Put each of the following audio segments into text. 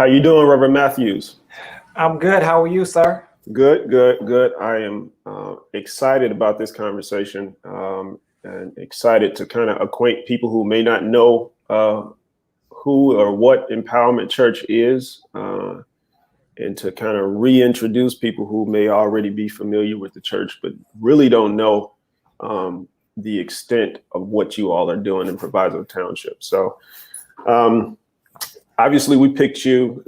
How you doing, Reverend Matthews? I'm good. How are you, sir? Good, good, good. I am excited about this conversation and excited to kind of acquaint people who may not know who or what Empowerment Church is, and to kind of reintroduce people who may already be familiar with the church, but really don't know the extent of what you all are doing in Proviso Township. So obviously we picked you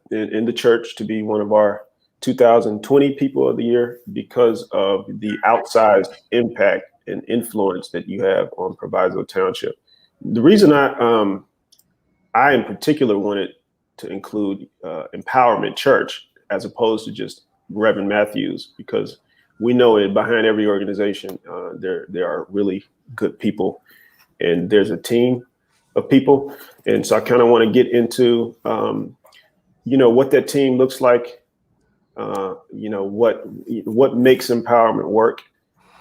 in the church to be one of our 2020 People of the Year because of the outsized impact and influence that you have on Proviso Township. The reason I in particular wanted to include Empowerment Church as opposed to just Reverend Matthews, because we know it behind every organization, there are really good people and there's a team of people. And so I kind of want to get into, what that team looks like, what makes empowerment work.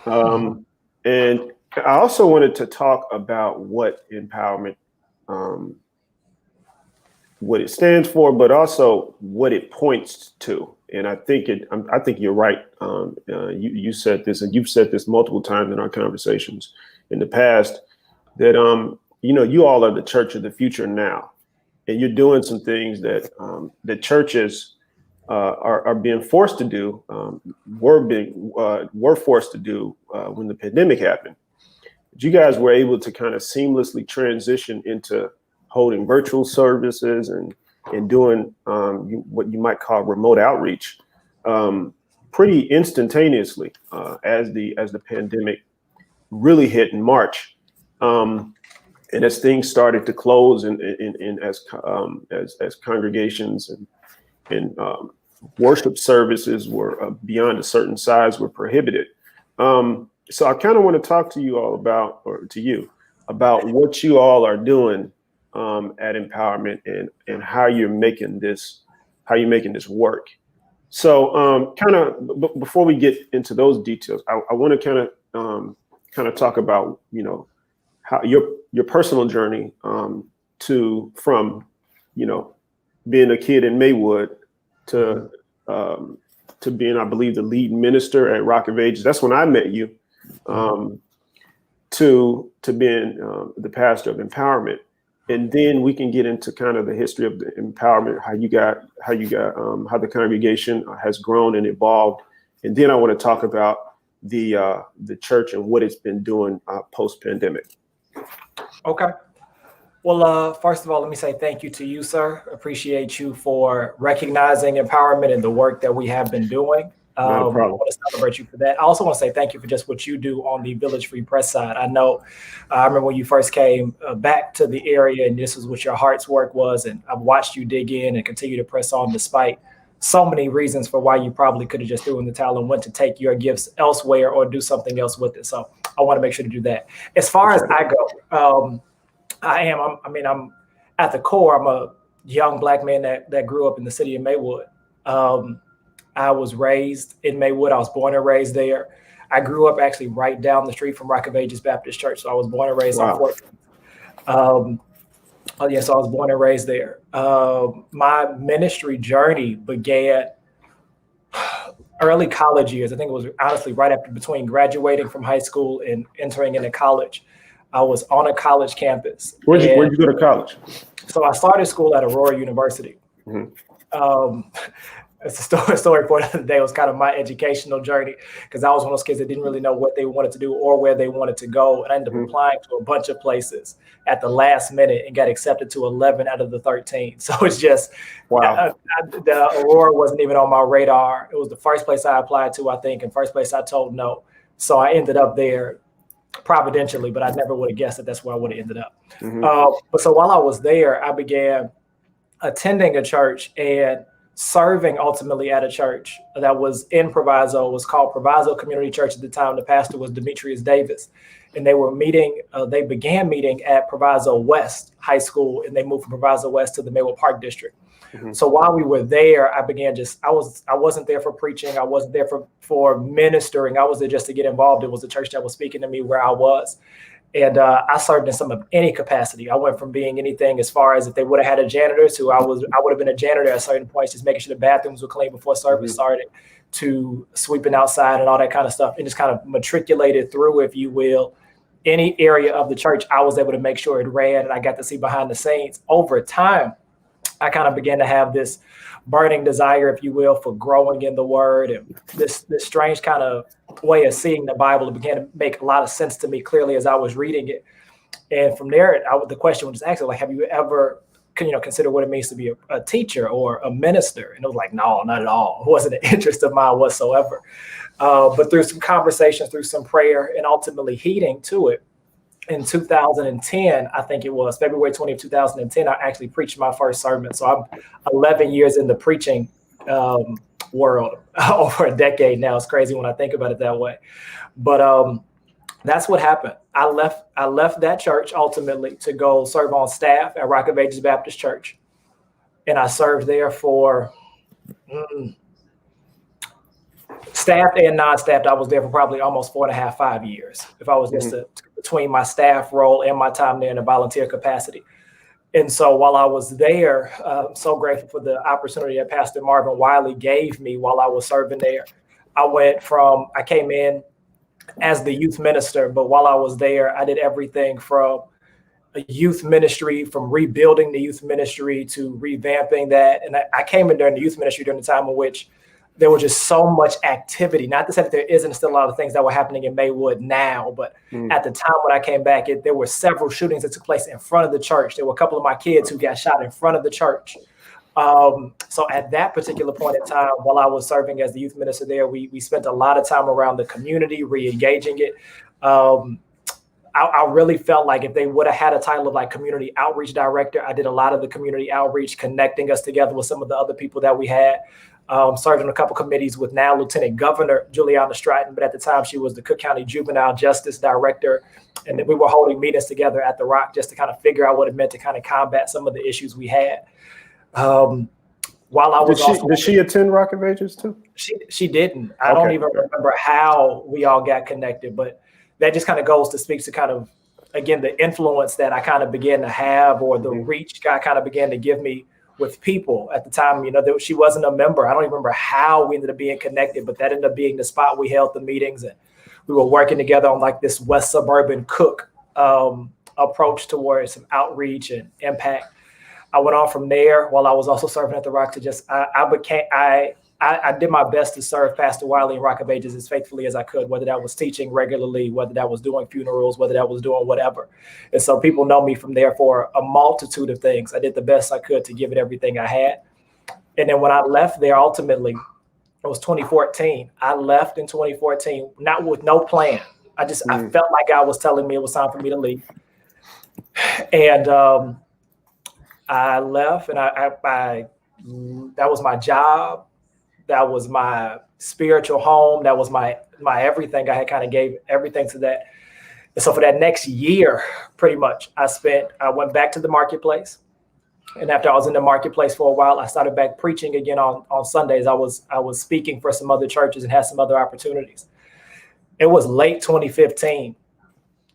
And I also wanted to talk about what empowerment, what it stands for, but also what it points to. And I think you're right. You said this, and you've said this multiple times in our conversations in the past, that you all are the church of the future now, and you're doing some things that that churches are being forced to do, were forced to do when the pandemic happened. But you guys were able to kind of seamlessly transition into holding virtual services and doing what you might call remote outreach pretty instantaneously as the pandemic really hit in March. And as things started to close, and as congregations and worship services were beyond a certain size were prohibited. So I kind of want to talk to you all about what you all are doing at Empowerment and how you're making this work. So kind of before we get into those details, I want to kind of talk about how your personal journey from being a kid in Maywood to being, I believe, the lead minister at Rock of Ages. That's when I met you. To being the pastor of Empowerment, and then we can get into kind of the history of the Empowerment, how the congregation has grown and evolved, and then I want to talk about the church and what it's been doing post-pandemic. Okay. Well, first of all, let me say thank you to you, sir. Appreciate you for recognizing empowerment and the work that we have been doing. Not a problem. I want to celebrate you for that. I also want to say thank you for just what you do on the Village Free Press side. I know, I remember when you first came back to the area, and this is what your heart's work was. And I've watched you dig in and continue to press on despite so many reasons for why you probably could have just threw in the towel and went to take your gifts elsewhere or do something else with it. So I want to make sure to do that. As far as I go, I'm at the core, I'm a young Black man that grew up in the city of Maywood. I was raised in Maywood. I was born and raised there. I grew up actually right down the street from Rock of Ages Baptist Church. So I was born and raised on 14th. So I was born and raised there. My ministry journey began early college years. I think it was honestly right after, between graduating from high school and entering into college. I was on a college campus. Where'd you go to college? So I started school at Aurora University. Mm-hmm. It's a story for another day. It was kind of my educational journey, because I was one of those kids that didn't really know what they wanted to do or where they wanted to go. And I ended up applying to a bunch of places at the last minute and got accepted to 11 out of the 13. So it's just, wow. The Aurora wasn't even on my radar. It was the first place I applied to, I think, and first place I told no. So I ended up there providentially, but I never would have guessed that that's where I would have ended up. But so while I was there, I began attending a church and serving ultimately at a church that was in Proviso. It was called Proviso Community Church at the time. The pastor was Demetrius Davis, and they began meeting at Proviso West High School, and they moved from Proviso West to the Maywood Park District. So while we were there, I wasn't there for preaching. I wasn't there for ministering. I was there just to get involved. It was the church that was speaking to me where I was. And I served in some of any capacity. I went from being anything as far as if they would have had a janitor to I would have been a janitor at certain points, just making sure the bathrooms were clean before service started, to sweeping outside and all that kind of stuff, and just kind of matriculated through, if you will, any area of the church. I was able to make sure it ran, and I got to see behind the scenes. Over time, I kind of began to have this burning desire, if you will, for growing in the Word, and this strange kind of way of seeing the Bible. It began to make a lot of sense to me clearly as I was reading it. And from there, the question was asked, like, have you ever consider what it means to be a teacher or a minister? And it was like, no, not at all. It wasn't an interest of mine whatsoever. But through some conversations, through some prayer, and ultimately heeding to it, in 2010, I think it was February 20th, 2010, I actually preached my first sermon. So I'm 11 years in the preaching world, over a decade now. It's crazy when I think about it that way. But that's what happened. I left that church ultimately to go serve on staff at Rock of Ages Baptist Church. And I served there for staffed and non-staffed. I was there for probably almost 4.5, 5 years, if I was just between my staff role and my time there in a volunteer capacity. And so while I was there, I'm so grateful for the opportunity that Pastor Marvin Wiley gave me while I was serving there. I came in as the youth minister, but while I was there, I did everything from a youth ministry, from rebuilding the youth ministry to revamping that. And I came in during the youth ministry during the time in which there was just so much activity. Not to say that there isn't still a lot of things that were happening in Maywood now, but at the time when I came back, there were several shootings that took place in front of the church. There were a couple of my kids who got shot in front of the church. So at that particular point in time, while I was serving as the youth minister there, we spent a lot of time around the community, re-engaging it. I really felt like if they would have had a title of like community outreach director, I did a lot of the community outreach, connecting us together with some of the other people that we had. Served on a couple committees with now Lieutenant Governor Juliana Stratton, but at the time she was the Cook County Juvenile Justice Director. And we were holding meetings together at the Rock just to kind of figure out what it meant to kind of combat some of the issues we had. While I was did she attend Rock of Ages too? She didn't. I don't even remember how we all got connected, but that just kind of goes to speak to kind of, again, the influence that I kind of began to have, or the reach God kind of began to give me with people at the time. She wasn't a member. I don't even remember how we ended up being connected, but that ended up being the spot we held the meetings, and we were working together on like this West Suburban Cook approach towards some outreach and impact. I went on from there while I was also serving at the Rock to just, I did my best to serve Pastor Wiley and Rock of Ages as faithfully as I could, whether that was teaching regularly, whether that was doing funerals, whether that was doing whatever. And so people know me from there for a multitude of things. I did the best I could to give it everything I had. And then when I left there, ultimately, it was 2014. I left in 2014, not with no plan. I felt like God was telling me it was time for me to leave. And I left, and I that was my job. That was my spiritual home. That was my everything. I had kind of gave everything to that. And so for that next year, pretty much, I went back to the marketplace. And after I was in the marketplace for a while, I started back preaching again on Sundays. I was speaking for some other churches and had some other opportunities. It was late 2015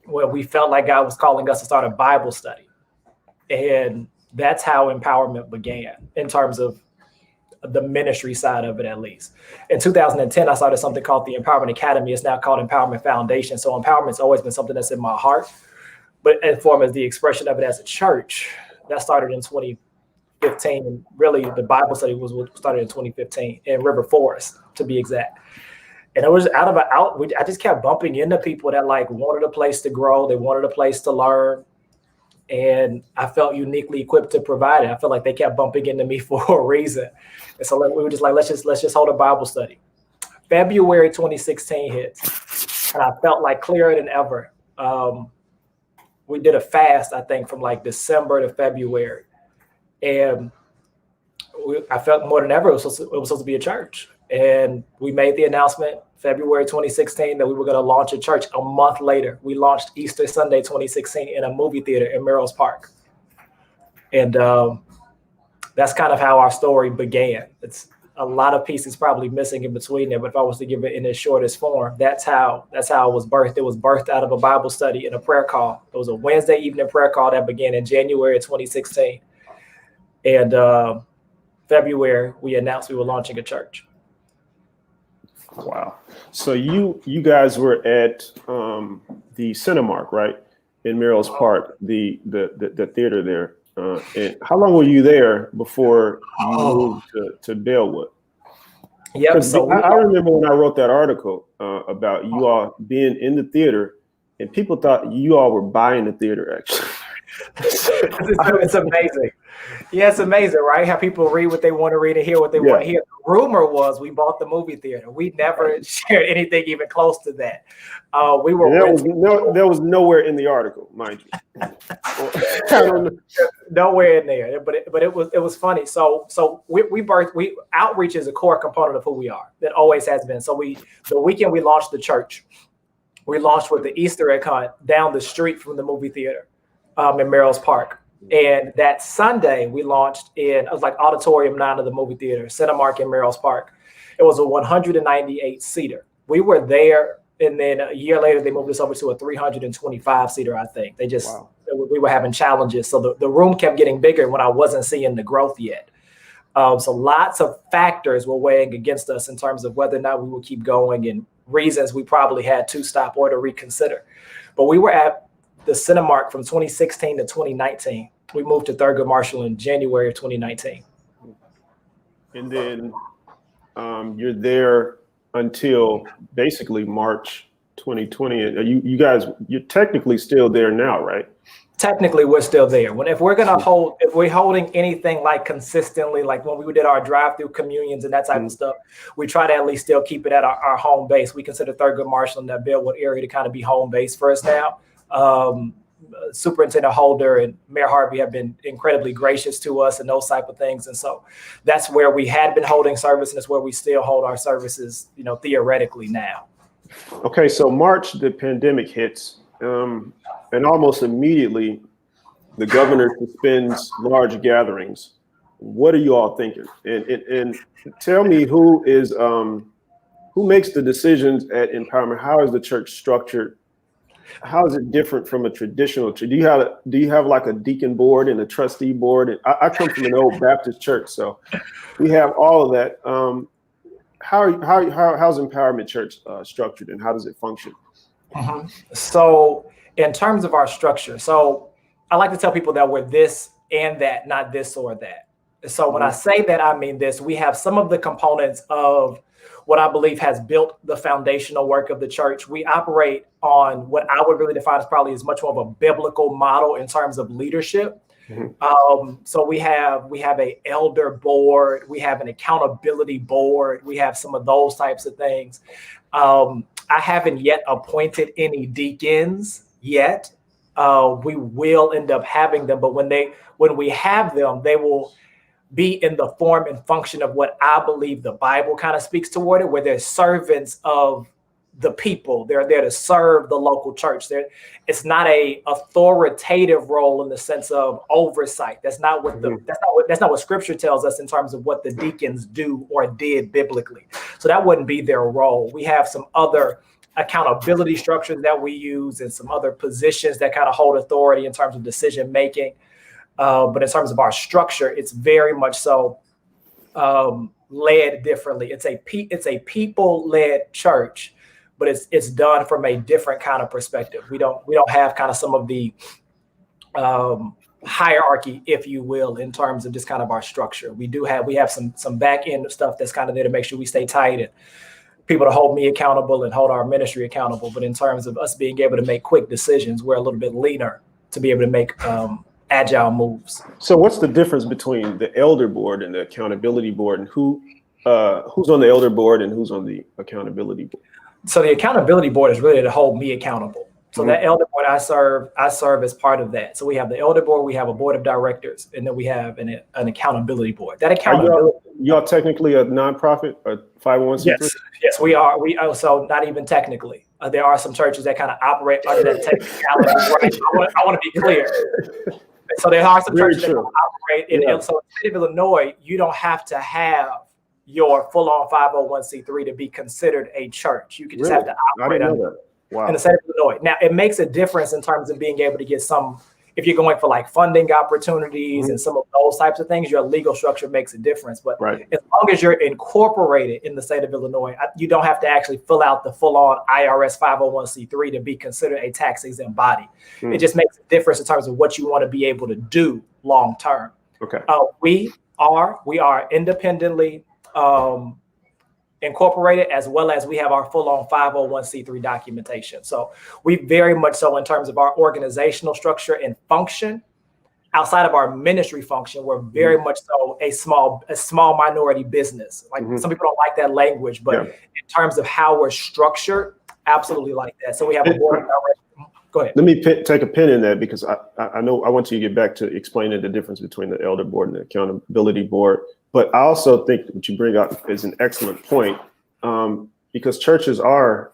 where we felt like God was calling us to start a Bible study. And that's how empowerment began in terms of the ministry side of it, at least. In 2010, I started something called the Empowerment Academy. It's now called Empowerment Foundation. So empowerment's always been something that's in my heart, but in form as the expression of it as a church, that started in 2015. And really the Bible study was what started in 2015 in River Forest, to be exact. And it was I just kept bumping into people that like wanted a place to grow. They wanted a place to learn. And I felt uniquely equipped to provide it. I felt like they kept bumping into me for a reason. And so we were just like, let's just hold a Bible study. February 2016 hits, and I felt like clearer than ever. We did a fast, I think, from like December to February. And I felt more than ever it was supposed to be a church. And we made the announcement February 2016 that we were going to launch a church. A month later, we launched Easter Sunday 2016 in a movie theater in Merrill's Park. And that's kind of how our story began. It's a lot of pieces probably missing in between there. But if I was to give it in its shortest form, that's how it was birthed. It was birthed out of a Bible study and a prayer call. It was a Wednesday evening prayer call that began in January of 2016. And February, we announced we were launching a church. Wow. So you guys were at the Cinemark, right? In Merrill's Park, the theater there. And how long were you there before you moved to Bellwood? Yep. So I remember when I wrote that article about you all being in the theater, and people thought you all were buying the theater, actually. It's amazing. Yeah, it's amazing, right? How people read what they want to read and hear what they want to hear. The rumor was we bought the movie theater. We never shared anything even close to that. We were there was nowhere in the article, mind you. Nowhere in there, but it was funny. So outreach is a core component of who we are. That always has been. So the weekend we launched the church, we launched with the Easter egg hunt down the street from the movie theater in Merrill's Park. And that Sunday we launched in, it was like Auditorium 9 of the movie theater, Cinemark in Merrill's Park. It was a 198 seater. We were there, and then a year later they moved us over to a 325 seater. I think we were having challenges, so the room kept getting bigger when I wasn't seeing the growth yet. So lots of factors were weighing against us in terms of whether or not we would keep going, and reasons we probably had to stop or to reconsider. But we were at the Cinemark from 2016 to 2019. We moved to Thurgood Marshall in January of 2019. And then you're there until basically March 2020. You guys, you're technically still there now, right? Technically, we're still there. If we're holding anything like consistently, like when we did our drive-through communions and that type of stuff, we try to at least still keep it at our home base. We consider Thurgood Marshall in that Bellwood area to kind of be home base for us now. Superintendent Holder and Mayor Harvey have been incredibly gracious to us and those type of things. And so that's where we had been holding service, and it's where we still hold our services, theoretically now. Okay, so March, the pandemic hits, and almost immediately the governor suspends large gatherings. What are you all thinking? And tell me who makes the decisions at Empowerment? How is the church structured? How is it different from a traditional church? Do you have like a deacon board and a trustee board? And I come from an old Baptist church, so we have all of that. How's Empowerment Church structured, and how does it function? Mm-hmm. So in terms of our structure, so I like to tell people that we're this and that, not this or that. So when I say that, I mean this. We have some of the components of what I believe has built the foundational work of the church. We operate on what I would really define as probably as much more of a biblical model in terms of leadership. Mm-hmm. So we have a elder board, we have an accountability board, we have some of those types of things. I haven't yet appointed any deacons yet. We will end up having them, but when we have them, they will be in the form and function of what I believe the Bible kind of speaks toward it, where they're servants of the people. They're there to serve the local church. It's not a authoritative role in the sense of oversight. That's not what Scripture tells us in terms of what the deacons do or did biblically. So that wouldn't be their role. We have some other accountability structures that we use and some other positions that kind of hold authority in terms of decision making. But in terms of our structure, it's very much so led differently. It's a people-led church, but it's done from a different kind of perspective. We don't have kind of some of the hierarchy, if you will, in terms of just kind of our structure. We have some back end stuff that's kind of there to make sure we stay tight and people to hold me accountable and hold our ministry accountable. But in terms of us being able to make quick decisions, we're a little bit leaner to be able to make agile moves. So what's the difference between the elder board and the accountability board, and who's on the elder board and who's on the accountability board? So the accountability board is really to hold me accountable. So that elder board I serve as part of that. So we have the elder board, we have a board of directors, and then we have an accountability board. That accountability. Y'all technically a nonprofit, a 501c3? Yes, we are. We also not even technically. There are some churches that kind of operate under that technicality. Right? I want to be clear. So there are some churches that operate in. So in the state of Illinois, you don't have to have your full-on 501c3 to be considered a church. You can just have to operate under Wow. in the state of Illinois. Now, it makes a difference in terms of being able to get some, if you're going for like funding opportunities and some of those types of things, your legal structure makes a difference. But as long as you're incorporated in the state of Illinois, you don't have to actually fill out the full-on IRS 501c3 to be considered a tax-exempt body. It just makes a difference in terms of what you want to be able to do long-term. Okay. We are independently incorporated, as well as we have our full-on 501c3 documentation. So we very much so, in terms of our organizational structure and function, outside of our ministry function, we're very much so a small minority business. Like some people don't like that language, but in terms of how we're structured, absolutely like that. So we have a board of directors. Go ahead. Let me take a pin in that, because I know I want you to get back to explaining the difference between the elder board and the accountability board. But I also think what you bring up is an excellent point, because churches are,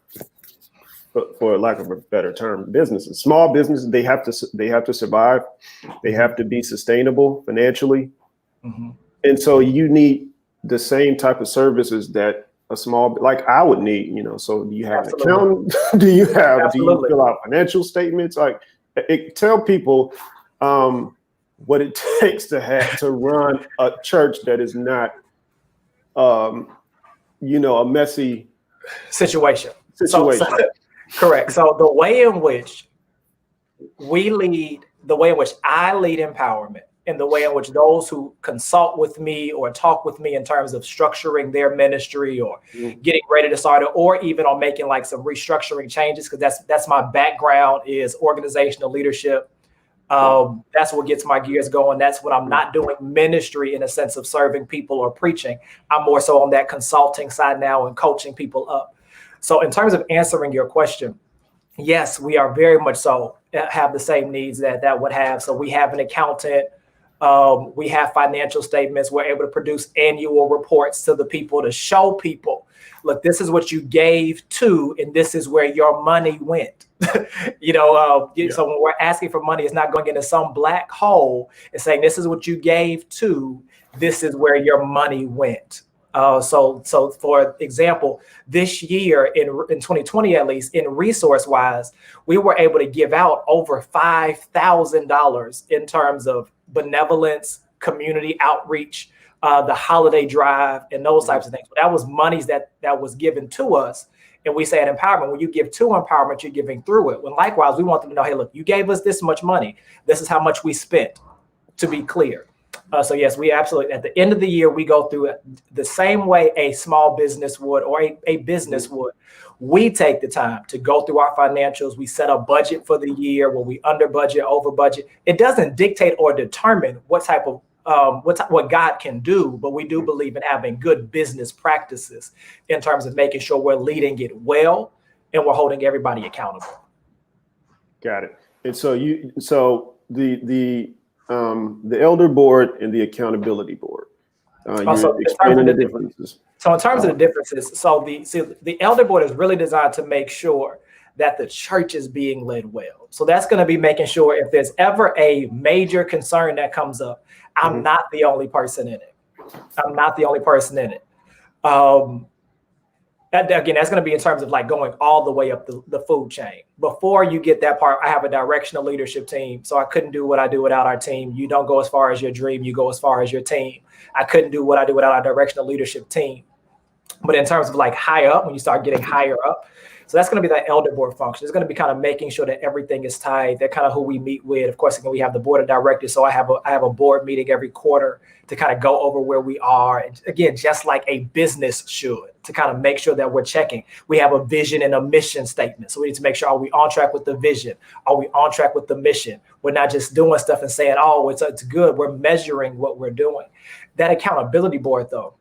for lack of a better term, businesses, small businesses. They have to survive. They have to be sustainable financially, and so you need the same type of services that a small, like I would need. So do you have an accountant? Do you fill out financial statements? Like, tell people what it takes to run a church that is not, a messy situation. Correct. So the way in which I lead empowerment, and the way in which those who consult with me or talk with me in terms of structuring their ministry or getting ready to start it, or even on making like some restructuring changes, because that's my background, is organizational leadership. That's what gets my gears going. That's what I'm not doing ministry in a sense of serving people or preaching. I'm more so on that consulting side now and coaching people up. So in terms of answering your question, yes, we are very much so have the same needs that would have. So we have an accountant. We have financial statements. We're able to produce annual reports to the people to show people, look, this is what you gave to, and this is where your money went. So when we're asking for money, it's not going into some black hole. It's saying, this is what you gave to, this is where your money went. So for example, this year in 2020, at least in resource wise, we were able to give out over $5,000 in terms of benevolence, community outreach, the holiday drive, and those types of things. But that was monies that was given to us. And we say at Empowerment, when you give to empowerment, you're giving through it. When likewise, we want them to know, hey, look, you gave us this much money. This is how much we spent, to be clear. So yes, we absolutely, at the end of the year, we go through it the same way a small business would, or a business would. We take the time to go through our financials. We set a budget for the year where we under budget, over budget. It doesn't dictate or determine what type of what God can do, but we do believe in having good business practices in terms of making sure we're leading it well and we're holding everybody accountable. Got it. And so the elder board and the accountability board. You're explaining the differences. So in terms of the differences, the elder board is really designed to make sure that the church is being led well. So that's going to be making sure if there's ever a major concern that comes up, I'm not the only person in it. I'm not the only person in it. That's going to be in terms of like going all the way up the food chain. Before you get that part, I have a directional leadership team. So I couldn't do what I do without our team. You don't go as far as your dream, you go as far as your team. I couldn't do what I do without our directional leadership team. But in terms of like high up, when you start getting higher up, so that's going to be that elder board function. It's going to be kind of making sure that everything is tight. They're kind of who we meet with. Of course, again, we have the board of directors. So I have a board meeting every quarter to kind of go over where we are. And again, just like a business should, to kind of make sure that we're checking. We have a vision and a mission statement. So we need to make sure, are we on track with the vision? Are we on track with the mission? We're not just doing stuff and saying, oh, it's good. We're measuring what we're doing. That accountability board, though,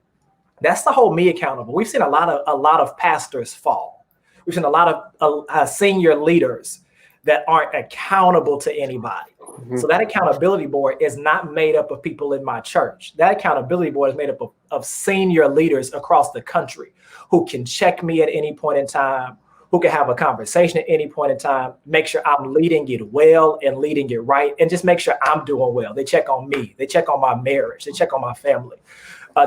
that's the whole me accountable. We've seen a lot of pastors fall. We've seen a lot of senior leaders that aren't accountable to anybody. So that accountability board is not made up of people in my church. That accountability board is made up of senior leaders across the country who can check me at any point in time, who can have a conversation at any point in time, make sure I'm leading it well and leading it right, and just make sure I'm doing well. They check on me. They check on my marriage. They check on my family.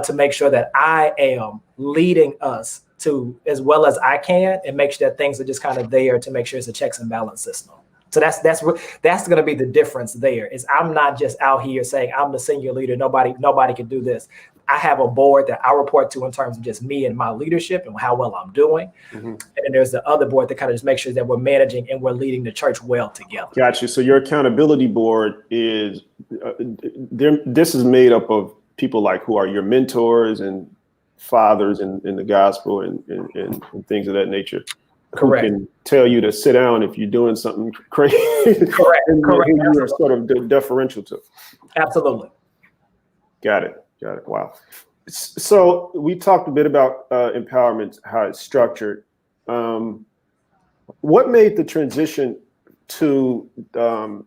to make sure that I am leading us to as well as I can, and make sure that things are just kind of there to make sure it's a checks and balance system. So that's going to be the difference there. Is I'm not just out here saying I'm the senior leader. Nobody can do this. I have a board that I report to in terms of just me and my leadership and how well I'm doing. Mm-hmm. And then there's the other board that kind of just makes sure that we're managing and we're leading the church well together. Gotcha. So your accountability board is this is made up of people like who are your mentors and fathers in the gospel and things of that nature. Correct. Who can tell you to sit down if you're doing something crazy. Correct. Correct. Who you're sort of deferential to. Absolutely. Got it. Wow. So we talked a bit about empowerment, how it's structured. What made the transition to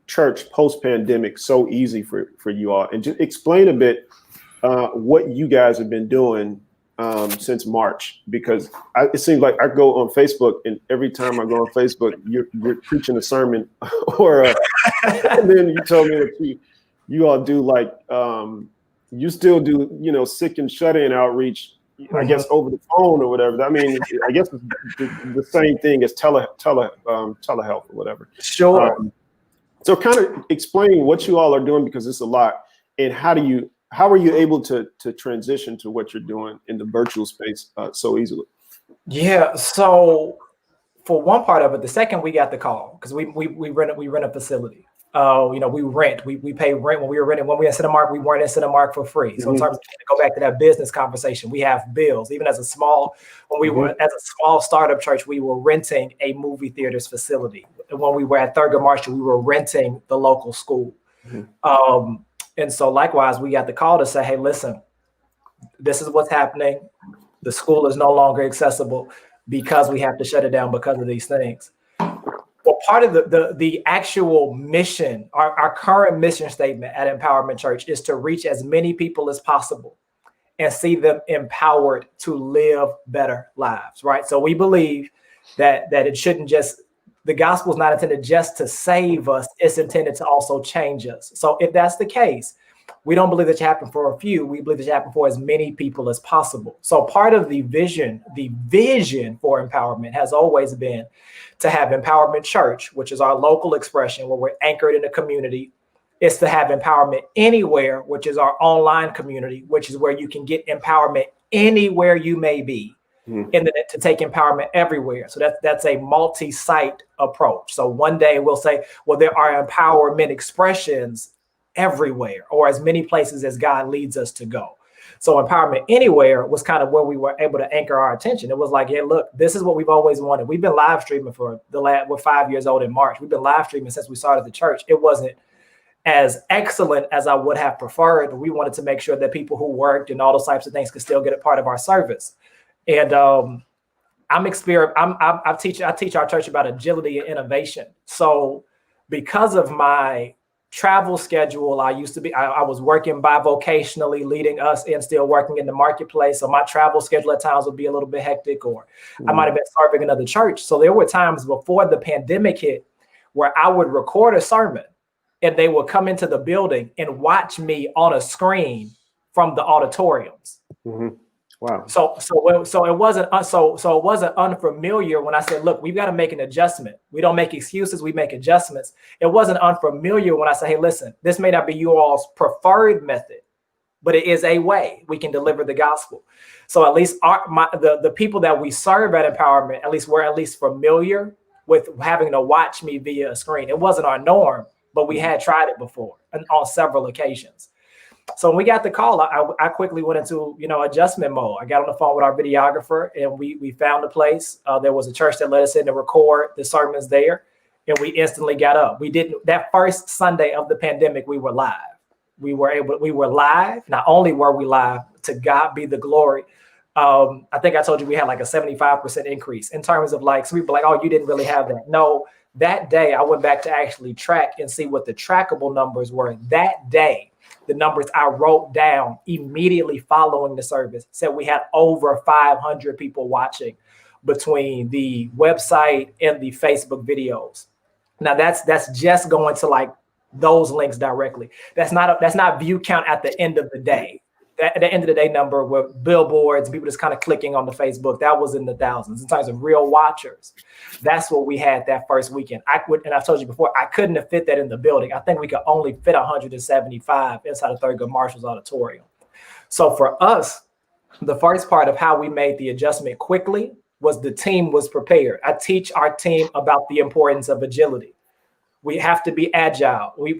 church post-pandemic so easy for you all? And just explain a bit what you guys have been doing since March, because it seems like I go on Facebook, and every time I go on Facebook, you're preaching a sermon, or and then you told me that you all do like you still do sick and shut-in outreach, I guess over the phone or whatever. I mean, I guess it's the same thing as telehealth or whatever. Sure. So kind of explain what you all are doing, because it's a lot, and how are you able to transition to what you're doing in the virtual space so easily? Yeah. So for one part of it, the second we got the call, because we rent a facility. We pay rent when we were renting. When we were in Cinemark, we weren't in Cinemark for free. So in terms of to go back to that business conversation, we have bills. Even as a small startup church, we were renting a movie theater's facility. And when we were at Thurgood Marshall, we were renting the local school. And so likewise, we got the call to say, hey, listen, this is what's happening. The school is no longer accessible because we have to shut it down because of these things. Well, part of the actual mission, our current mission statement at Empowerment Church is to reach as many people as possible and see them empowered to live better lives, right? So we believe that it shouldn't just, the gospel is not intended just to save us, it's intended to also change us. So if that's the case, we don't believe that should happen for a few. We believe it should happen for as many people as possible. So part of the vision for empowerment has always been to have Empowerment Church, which is our local expression where we're anchored in the community, is to have Empowerment Anywhere, which is our online community, which is where you can get empowerment anywhere you may be. And then to take empowerment everywhere. So that's a multi-site approach. So one day we'll say, well, there are empowerment expressions everywhere, or as many places as God leads us to go. So Empowerment Anywhere was kind of where we were able to anchor our attention. It was like, yeah, look, this is what we've always wanted. We've been live streaming we're 5 years old in March. We've been live streaming since we started the church. It wasn't as excellent as I would have preferred, but we wanted to make sure that people who worked and all those types of things could still get a part of our service. And I teach our church about agility and innovation. So because of my travel schedule, I was working bivocationally, leading us and still working in the marketplace. So my travel schedule at times would be a little bit hectic, or I might have been serving another church. So there were times before the pandemic hit where I would record a sermon and they would come into the building and watch me on a screen from the auditoriums. Wow. So it wasn't unfamiliar when I said, look, we've got to make an adjustment. We don't make excuses, we make adjustments. It wasn't unfamiliar when I say, hey, listen, this may not be you all's preferred method, but it is a way we can deliver the gospel. So at least the people that we serve at Empowerment, at least we're familiar with having to watch me via a screen. It wasn't our norm, but we had tried it before and on several occasions. So when we got the call, I quickly went into, adjustment mode. I got on the phone with our videographer and we found a place. There was a church that let us in to record the sermons there, and we instantly got up. That first Sunday of the pandemic, we were live. We were live. Not only were we live, to God be the glory. I think I told you we had like a 75% increase in terms of so people were like, oh, you didn't really have that. No, that day I went back to actually track and see what the trackable numbers were that day. The numbers I wrote down immediately following the service said we had over 500 people watching between the website and the Facebook videos. Now that's just going to those links directly. That's not view count at the end of the day. that at the end of the day number with billboards, people just kind of clicking on the Facebook, that was in the thousands. In terms of real watchers, that's what we had that first weekend. And I've told you before, I couldn't have fit that in the building. I think we could only fit 175 inside of Thurgood Marshall's auditorium. So for us, the first part of how we made the adjustment quickly was the team was prepared. I teach our team about the importance of agility. We have to be agile. We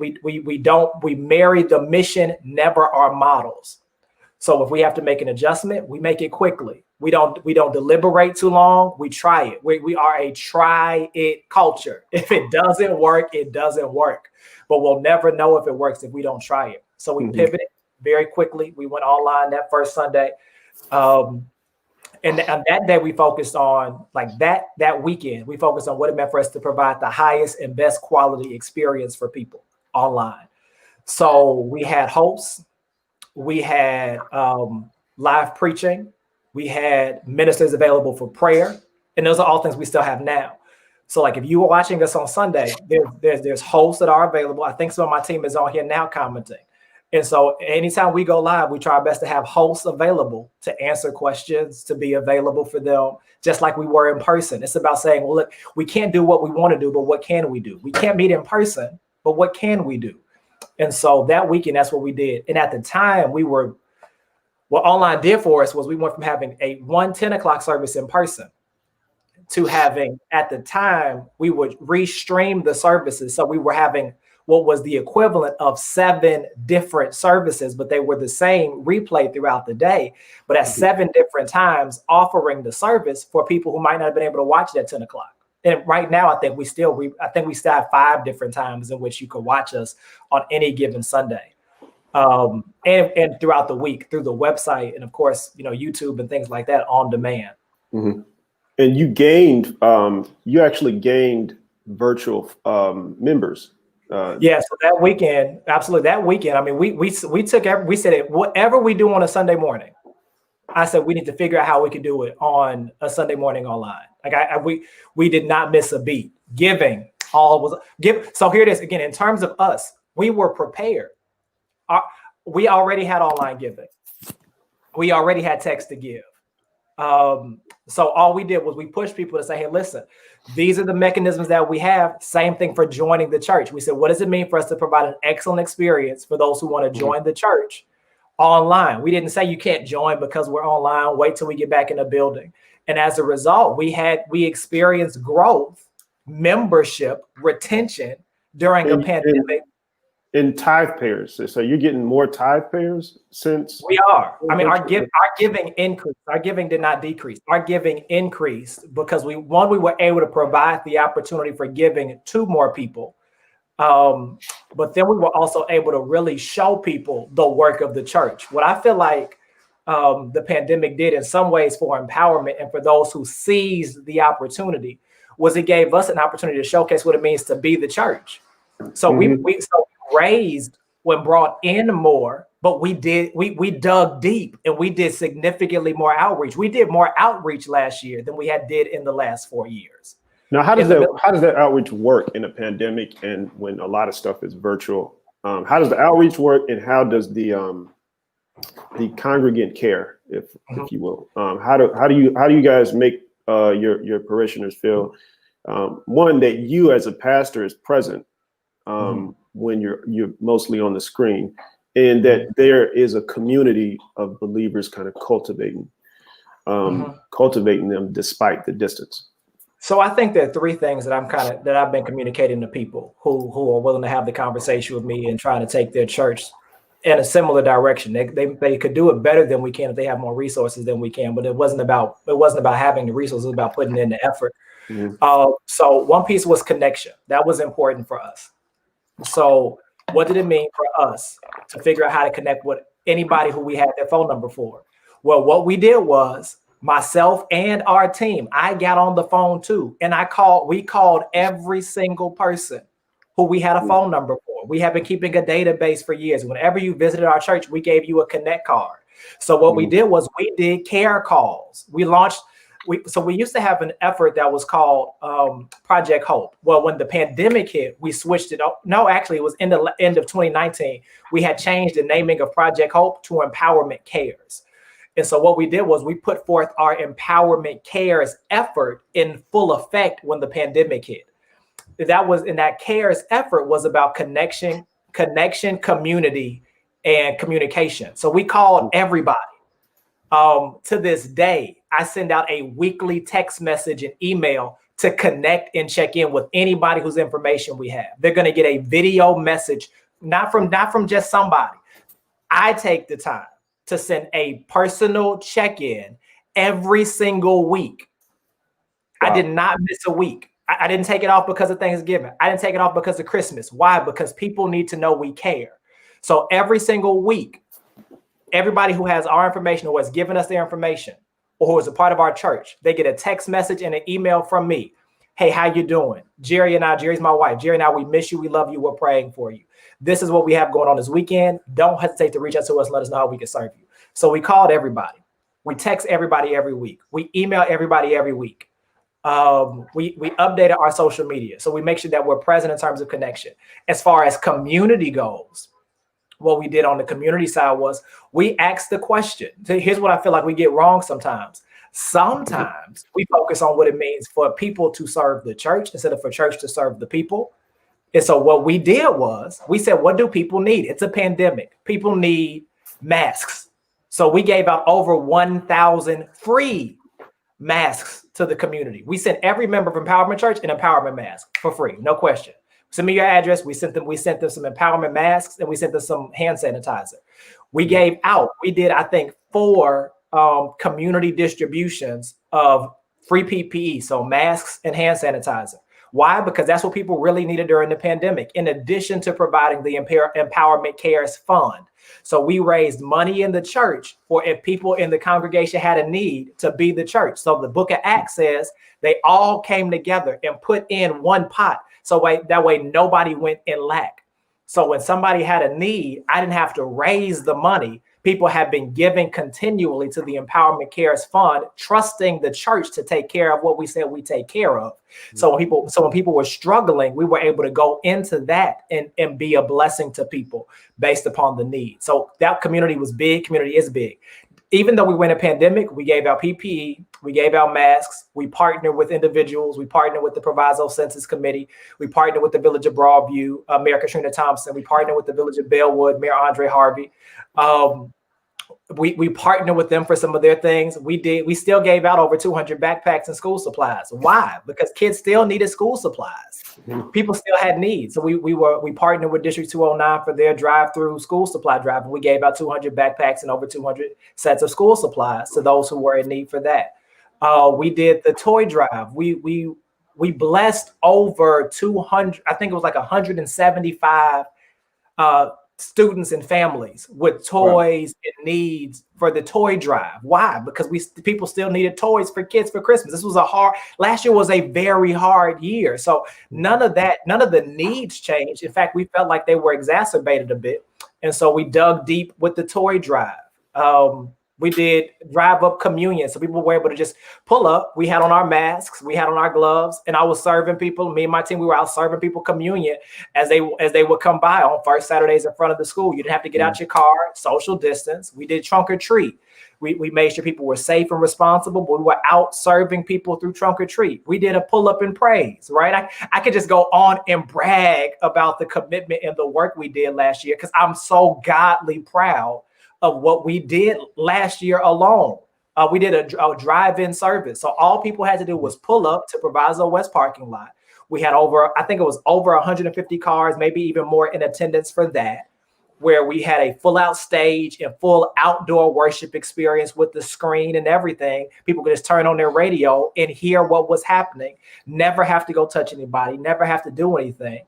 marry the mission, never our models. So if we have to make an adjustment, we make it quickly. We don't deliberate too long. We try it. We are a try it culture. If it doesn't work, it doesn't work. But we'll never know if it works if we don't try it. So we pivoted very quickly. We went online that first Sunday. And that day we focused on that weekend, we focused on what it meant for us to provide the highest and best quality experience for people online. So we had hosts, we had live preaching, we had ministers available for prayer, and those are all things we still have now. So like if you were watching us on Sunday, there's hosts that are available. I think some of my team is on here now commenting. And so anytime we go live, we try our best to have hosts available to answer questions, to be available for them, just like we were in person. It's about saying, well, look, we can't do what we want to do, but what can we do? We can't meet in person, but what can we do? And so that weekend, that's what we did. And at the time, what online did for us was we went from having a 10 o'clock service in person to having, at the time, we would restream the services. So we were having what was the equivalent of 7 different services, but they were the same replay throughout the day, but at 7 different times offering the service for people who might not have been able to watch it at 10 o'clock. And right now, I think we still have 5 different times in which you could watch us on any given Sunday. And throughout the week through the website and of course, YouTube and things like that on demand. Mm-hmm. And you actually gained virtual members. Yeah, so that weekend, absolutely. That weekend, I mean, we said whatever we do on a Sunday morning, I said we need to figure out how we could do it on a Sunday morning online. Like we did not miss a beat. So here it is again. In terms of us, we were prepared. We already had online giving. We already had text to give. So all we did was we pushed people to say, hey, listen, these are the mechanisms that we have. Same thing for joining the church. We said, what does it mean for us to provide an excellent experience for those who want to join the church online? We didn't say you can't join because we're online. Wait till we get back in the building. And as a result, we experienced growth, membership, retention during a pandemic. In tithe payers. So you're getting more tithe payers since? We are. I mean, our giving increased. Our giving did not decrease. Our giving increased because we were able to provide the opportunity for giving to more people. But then we were also able to really show people the work of the church. What I feel like the pandemic did in some ways for empowerment and for those who seized the opportunity was it gave us an opportunity to showcase what it means to be the church. So we raised when brought in more, but we dug deep and we did significantly more outreach. We did more outreach last year than we did in the last 4 years. Now, how does that outreach work in a pandemic and when a lot of stuff is virtual? How does the outreach work, and how does the congregant care, if you will? How do you guys make your parishioners feel one, that you as a pastor is present when you're mostly on the screen, and that there is a community of believers kind of cultivating them despite the distance? So I think there are 3 things that I've been communicating to people who are willing to have the conversation with me and trying to take their church in a similar direction. They could do it better than we can if they have more resources than we can, but it wasn't about having the resources, it was about putting in the effort. So one piece was connection. That was important for us. So what did it mean for us to figure out how to connect with anybody who we had their phone number for? Well, what we did was myself and our team, I got on the phone too. And we called every single person who we had a phone number for. We have been keeping a database for years. Whenever you visited our church, we gave you a connect card. So what we did was we did care calls. We launched we used to have an effort that was called Project Hope. Well, when the pandemic hit, we switched it up. No, actually, it was in the end of 2019. We had changed the naming of Project Hope to Empowerment Cares. And so what we did was we put forth our Empowerment Cares effort in full effect when the pandemic hit. That CARES effort was about connection, community, and communication. So we called everybody. To this day, I send out a weekly text message and email to connect and check in with anybody whose information we have. They're going to get a video message, not from just somebody. I take the time to send a personal check-in every single week. Wow. I did not miss a week. I didn't take it off because of Thanksgiving. I didn't take it off because of Christmas. Why? Because people need to know we care. So every single week, everybody who has our information, who has given us their information, or who is a part of our church, they get a text message and an email from me. Hey, how you doing? Jerry's my wife. Jerry and I, we miss you. We love you. We're praying for you. This is what we have going on this weekend. Don't hesitate to reach out to us. Let us know how we can serve you. So we called everybody. We text everybody every week. We email everybody every week. We updated our social media. So we make sure that we're present in terms of connection. As far as community goes, what we did on the community side was we asked the question. Here's what I feel like we get wrong sometimes. Sometimes we focus on what it means for people to serve the church instead of for church to serve the people. And so what we did was we said, what do people need? It's a pandemic. People need masks. So we gave out over 1,000 free masks to the community. We sent every member of Empowerment Church an empowerment mask for free, no question. Send me your address. We sent them some empowerment masks and we sent them some hand sanitizer. We did, I think, 4 community distributions of free PPE, so masks and hand sanitizer. Why? Because that's what people really needed during the pandemic, in addition to providing the Empowerment Cares Fund. So we raised money in the church for if people in the congregation had a need to be the church. So the book of Acts says they all came together and put in one pot. So that way nobody went in lack. So when somebody had a need, I didn't have to raise the money. People have been giving continually to the Empowerment Cares Fund, trusting the church to take care of what we said we take care of. So when people were struggling, we were able to go into that and be a blessing to people based upon the need. So that community was big. Community is big. Even though we went a pandemic, we gave out PPE, we gave out masks, we partnered with individuals, we partnered with the Proviso Census Committee, we partnered with the Village of Broadview, Mayor Katrina Thompson, we partnered with the Village of Bellwood, Mayor Andre Harvey. We partnered with them for some of their things. We still gave out over 200 backpacks and school supplies. Why? Because kids still needed school supplies. People still had needs. So we partnered with District 209 for their drive-through school supply drive. And we gave out 200 backpacks and over 200 sets of school supplies to those who were in need for that. We did the toy drive. We blessed over 200, I think it was like 175 students and families with toys and needs for the toy drive. Why? Because people still needed toys for kids for Christmas. Last year was a very hard year. So none of the needs changed. In fact, we felt like they were exacerbated a bit. And so we dug deep with the toy drive. We did drive up communion. So people were able to just pull up. We had on our masks, we had on our gloves, and I was serving people. Me and my team, we were out serving people communion as they would come by on first Saturdays in front of the school. You didn't have to get out your car, social distance. We did trunk or treat. We made sure people were safe and responsible, but we were out serving people through trunk or treat. We did a pull up and praise, right? I could just go on and brag about the commitment and the work we did last year because I'm so godly proud of what we did last year alone. We did a drive-in service. So all people had to do was pull up to Proviso West parking lot. We had over 150 cars, maybe even more in attendance for that, where we had a full out stage and full outdoor worship experience with the screen and everything. People could just turn on their radio and hear what was happening, never have to go touch anybody, never have to do anything.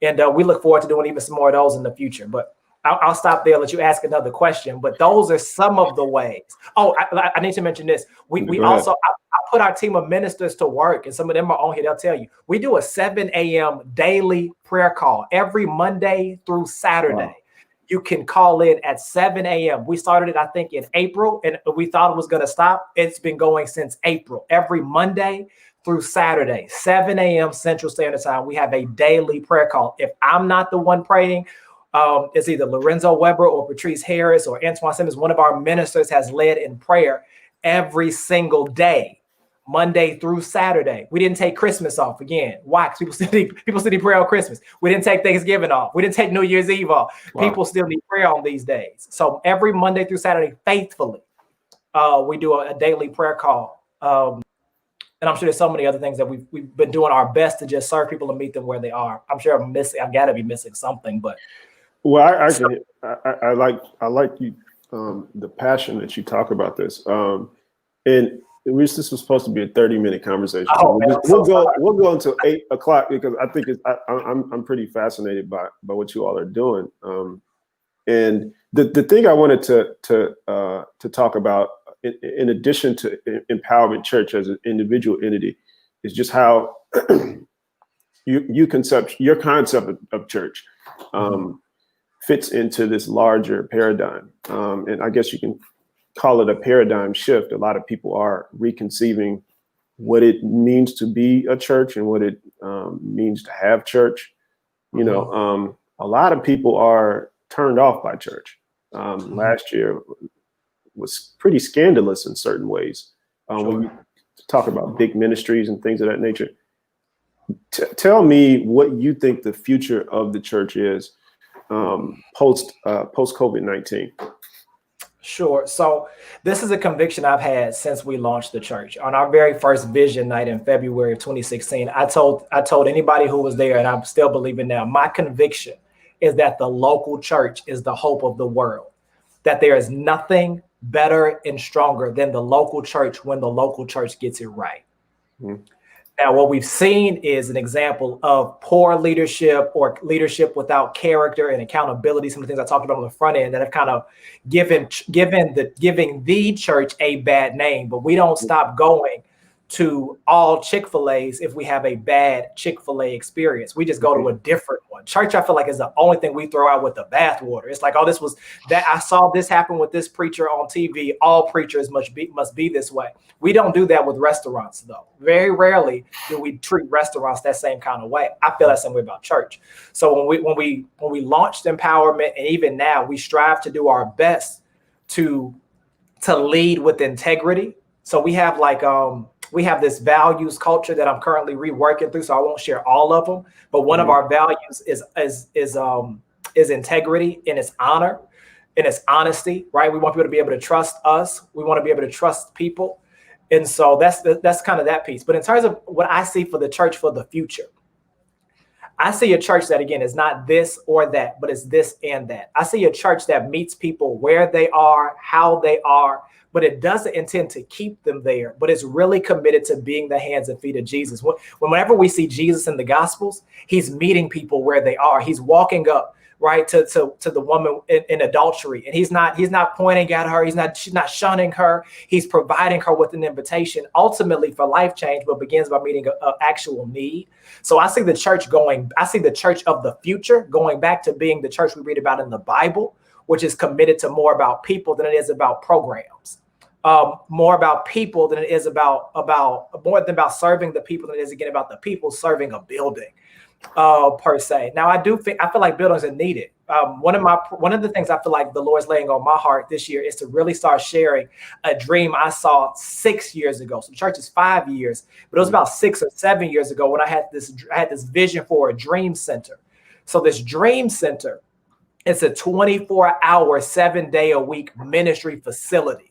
And we look forward to doing even some more of those in the future. But I'll stop there, let you ask another question, but those are some of the ways. Oh, I need to mention this. We also, I put our team of ministers to work, and some of them are on here, they'll tell you. We do a 7 a.m. daily prayer call every Monday through Saturday. Wow. You can call in at 7 a.m. We started it, I think, in April, and we thought it was going to stop. It's been going since April. Every Monday through Saturday, 7 a.m. Central Standard Time, we have a daily prayer call. If I'm not the one praying, it's either Lorenzo Weber or Patrice Harris or Antoine Simmons. One of our ministers has led in prayer every single day, Monday through Saturday. We didn't take Christmas off again. Why? Because people still need prayer on Christmas. We didn't take Thanksgiving off. We didn't take New Year's Eve off. Wow. People still need prayer on these days. So every Monday through Saturday, faithfully, we do a daily prayer call. And I'm sure there's so many other things that we've been doing our best to just serve people and meet them where they are. I'm sure I've got to be missing something, but. Well, I like you, the passion that you talk about this. And this was supposed to be a 30-minute conversation. Oh, we'll go until 8 o'clock because I think I'm pretty fascinated by what you all are doing. And the thing I wanted to talk about, in addition to Empowerment Church as an individual entity, is just how your concept of church fits into this larger paradigm. And I guess you can call it a paradigm shift. A lot of people are reconceiving what it means to be a church and what it means to have church. You know, a lot of people are turned off by church. Last year was pretty scandalous in certain ways. When you talk about big ministries and things of that nature, tell me what you think the future of the church is post COVID-19. Sure. So this is a conviction I've had since we launched the church. On our very first vision night in February of 2016, I told anybody who was there, and I'm still believing now, my conviction is that the local church is the hope of the world, that there is nothing better and stronger than the local church when the local church gets it right. Now, what we've seen is an example of poor leadership or leadership without character and accountability. Some of the things I talked about on the front end that have kind of giving the church a bad name, but we don't stop going to all Chick-fil-A's if we have a bad Chick-fil-A experience. We just go to a different one. Church, I feel like, is the only thing we throw out with the bathwater. It's like, oh, this was that. I saw this happen with this preacher on TV. All preachers must be this way. We don't do that with restaurants, though. Very rarely do we treat restaurants that same kind of way. I feel that same way about church. So when we launched Empowerment, and even now, we strive to do our best to lead with integrity. So we have we have this values culture that I'm currently reworking through, so I won't share all of them. But one of our values is integrity, and it's honor, and it's honesty, right? We want people to be able to trust us. We want to be able to trust people. And so that's kind of that piece. But in terms of what I see for the church for the future, I see a church that, again, is not this or that, but it's this and that. I see a church that meets people where they are, how they are, but it doesn't intend to keep them there, but it's really committed to being the hands and feet of Jesus. Whenever we see Jesus in the Gospels, he's meeting people where they are. He's walking up, right, to the woman in adultery, and he's not pointing at her. She's not shunning her. He's providing her with an invitation, ultimately for life change, but begins by meeting an actual need. So I see the church of the future going back to being the church we read about in the Bible, which is committed to more about people than it is about programs. More about people than it is about more than about serving the people than it is, again, about the people serving a building per se. Now, I feel like buildings are needed. One of the things I feel like the Lord's laying on my heart this year is to really start sharing a dream I saw 6 years ago. So the church is 5 years, but it was about 6 or 7 years ago when I had this vision for a dream center. So this dream center, it's a 24-hour, 7-day-a-week ministry facility.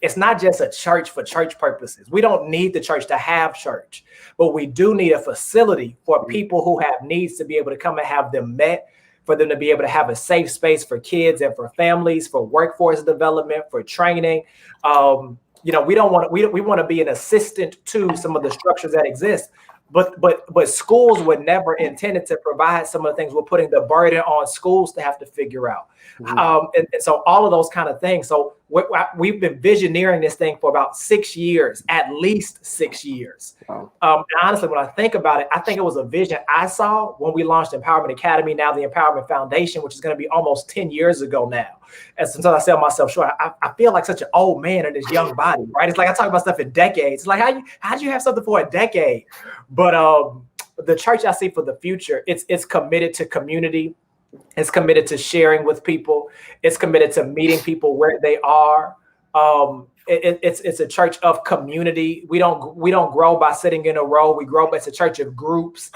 It's not just a church for church purposes. We don't need the church to have church, but we do need a facility for people who have needs to be able to come and have them met, for them to be able to have a safe space for kids and for families, for workforce development, for training. We want to be an assistant to some of the structures that exist. But schools were never intended to provide some of the things. We're putting the burden on schools to have to figure out. And so all of those kind of things. So we've been visioneering this thing for about 6 years, at least 6 years. Wow. And honestly, when I think about it, I think it was a vision I saw when we launched Empowerment Academy, now the Empowerment Foundation, which is going to be almost 10 years ago now. And sometimes I sell myself short. I feel like such an old man in this young body, right? It's like I talk about stuff in decades. It's like, how'd you have something for a decade? But the church I see for the future, it's committed to community. It's committed to sharing with people. It's committed to meeting people where they are. It's a church of community. We don't grow by sitting in a row. We grow, but it's a church of groups.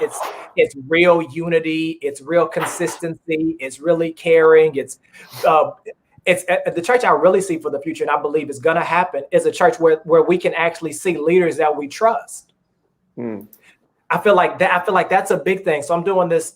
It's real unity. It's real consistency. It's really caring. It's the church I really see for the future, and I believe is going to happen, is a church where we can actually see leaders that we trust. I feel like that's a big thing. So I'm doing this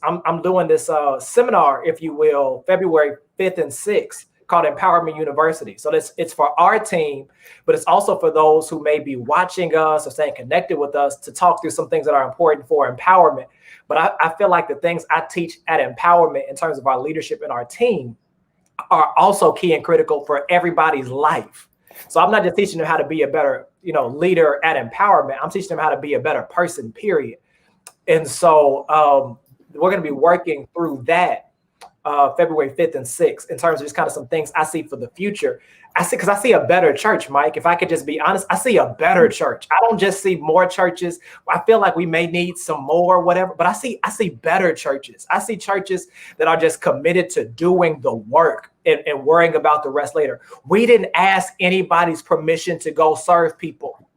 seminar, if you will, February 5th and 6th, called Empowerment University. So it's for our team, but it's also for those who may be watching us or staying connected with us to talk through some things that are important for empowerment. But I feel like the things I teach at Empowerment in terms of our leadership and our team are also key and critical for everybody's life. So I'm not just teaching them how to be a better, leader at Empowerment. I'm teaching them how to be a better person, period. And so we're going to be working through that February 5th and 6th in terms of just kind of some things I see for the future. I see a better church, Mike. If I could just be honest, I see a better church. I don't just see more churches. I feel like we may need some more, whatever, but I see better churches. I see churches that are just committed to doing the work and worrying about the rest later. We didn't ask anybody's permission to go serve people.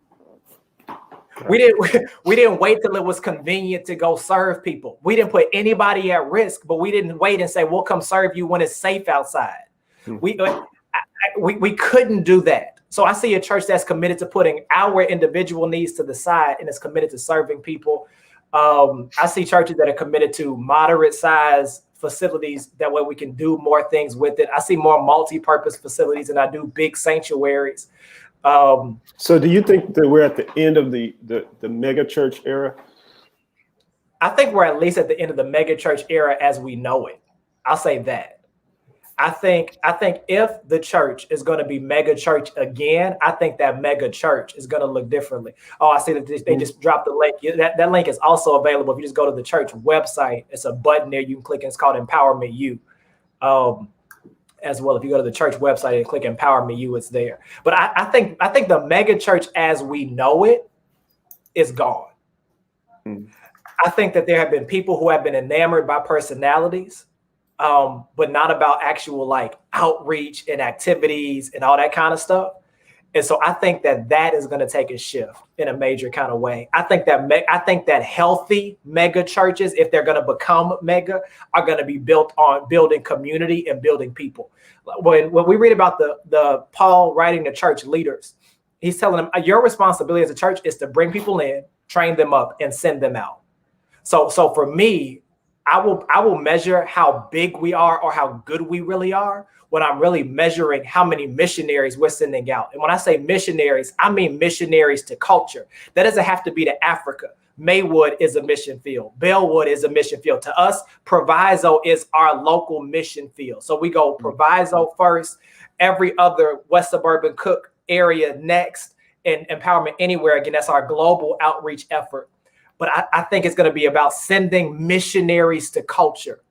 We didn't wait till it was convenient to go serve people. We didn't put anybody at risk, but we didn't wait and say, we'll come serve you when it's safe outside. We couldn't do that. So I see a church that's committed to putting our individual needs to the side and is committed to serving people. I see churches that are committed to moderate size facilities. That way we can do more things with it. I see more multi-purpose facilities than I do big sanctuaries. So do you think that we're at the end of the mega church era? I think we're at least at the end of the mega church era as we know it. I'll say that. I think if the church is going to be mega church again, I think that mega church is going to look differently. Oh, I see that they just dropped the link. That link is also available. If you just go to the church website, it's a button there you can click, and it's called Empowerment U. As well, if you go to the church website and click Empowerment U, it's there. But I think the mega church as we know it is gone. I think that there have been people who have been enamored by personalities, but not about actual like outreach and activities and all that kind of stuff. And so I think that is going to take a shift in a major kind of way. I think that healthy mega churches, if they're going to become mega, are going to be built on building community and building people. When we read about the Paul writing to church leaders, he's telling them your responsibility as a church is to bring people in, train them up, and send them out. So for me, I will measure how big we are or how good we really are when I'm really measuring how many missionaries we're sending out. And when I say missionaries, I mean missionaries to culture. That doesn't have to be to Africa. Maywood is a mission field. Bellwood is a mission field. To us, Proviso is our local mission field. So we go Proviso first, every other West Suburban Cook area next, and Empowerment Anywhere. Again, that's our global outreach effort. But I think it's going to be about sending missionaries to culture.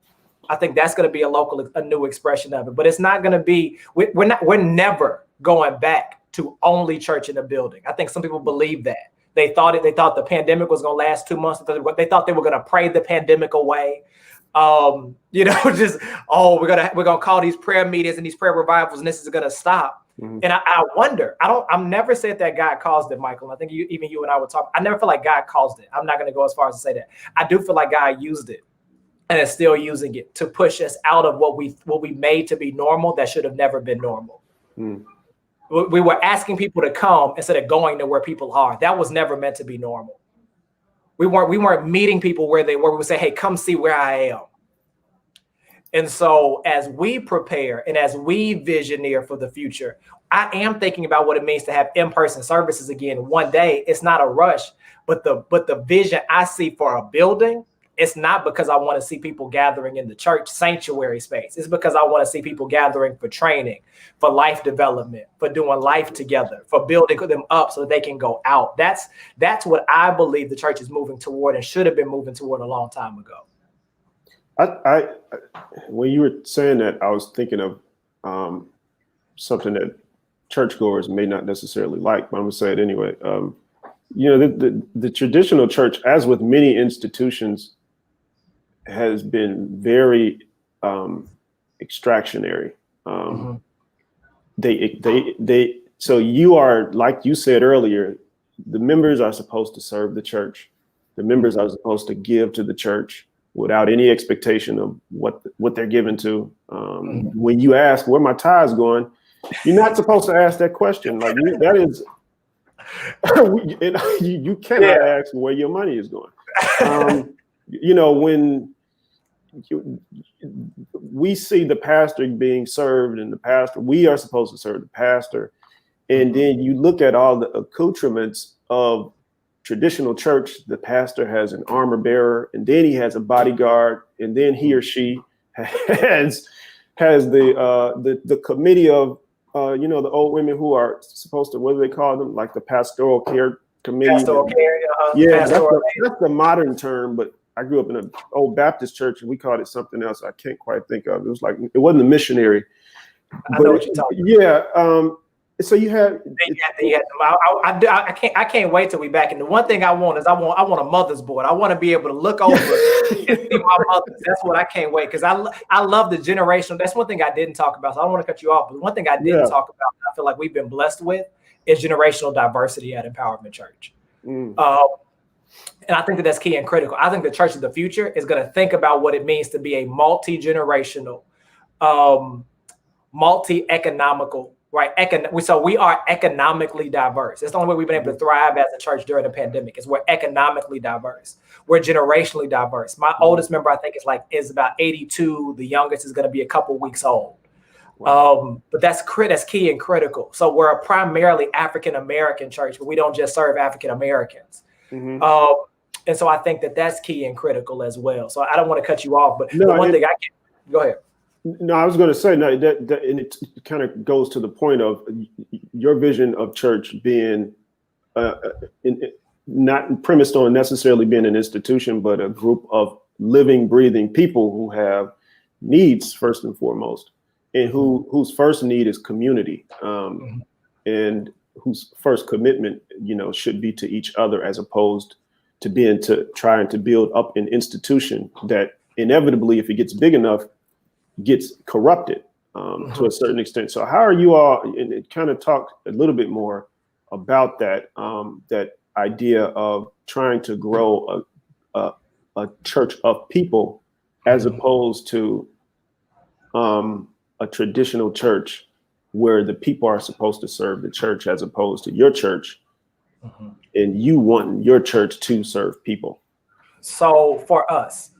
I think that's going to be a new expression of it. But it's not going to be, we're never going back to only church in a building. I think some people believe that. They thought the pandemic was going to last 2 months. They thought they were going to pray the pandemic away. We're going to call these prayer meetings and these prayer revivals, and this is going to stop. Mm-hmm. And I wonder, I'm never said that God caused it, Michael. I think even you and I were talking. I never feel like God caused it. I'm not going to go as far as to say that. I do feel like God used it and is still using it to push us out of what we made to be normal that should have never been normal. Mm. We were asking people to come instead of going to where people are. That was never meant to be normal. We weren't meeting people where they were. We would say, hey, come see where I am. And so as we prepare and as we visioneer for the future, I am thinking about what it means to have in-person services again one day. It's not a rush, but the vision I see for a building it's not because I want to see people gathering in the church sanctuary space. It's because I want to see people gathering for training, for life development, for doing life together, for building them up so that they can go out. That's what I believe the church is moving toward and should have been moving toward a long time ago. I when you were saying that, I was thinking of something that churchgoers may not necessarily like, but I'm gonna say it anyway. The traditional church, as with many institutions, has been very extractionary. So you are, like you said earlier, the members are supposed to serve the church. The members are supposed to give to the church without any expectation of what they're given to. When you ask where my tithes going, you're not supposed to ask that question. Like that is, you cannot ask where your money is going. When we see the pastor being served, and we are supposed to serve the pastor, and then you look at all the accoutrements of traditional church. The pastor has an armor bearer, and then he has a bodyguard, and then he or she has the committee of the old women who are supposed to, what do they call them, like the pastoral care committee? Pastoral care, that's the modern term, but I grew up in an old Baptist church and we called it something else I can't quite think of. It was like, it wasn't a missionary. I know what you're talking about. So you have. I can't wait till we back. And the one thing I want is I want a mother's board. I want to be able to look over and see my mothers. That's what I can't wait, because I love the generational. That's one thing I didn't talk about. So I don't want to cut you off, but one thing I didn't talk about, I feel like we've been blessed with, is generational diversity at Empowerment Church. And I think that's key and critical. I think the church of the future is going to think about what it means to be a multi-generational, multi-economical, right? So we are economically diverse. It's the only way we've been able to thrive as a church during the pandemic, is we're economically diverse. We're generationally diverse. My oldest member, I think, is about 82. The youngest is going to be a couple weeks old. Wow. But that's key and critical. So we're a primarily African-American church, but we don't just serve African-Americans. And so I think that's key and critical as well. So I don't want to cut you off, but go ahead. No, I was going to say, no, that and it kind of goes to the point of your vision of church being not premised on necessarily being an institution, but a group of living, breathing people who have needs first and foremost, and whose first need is community, and whose first commitment, should be to each other, as opposed to trying to build up an institution that inevitably, if it gets big enough, gets corrupted to a certain extent. So how are you all, and kind of talk a little bit more about that, that idea of trying to grow a church of people, as opposed to a traditional church where the people are supposed to serve the church, as opposed to your church, and you want your church to serve people? So for us,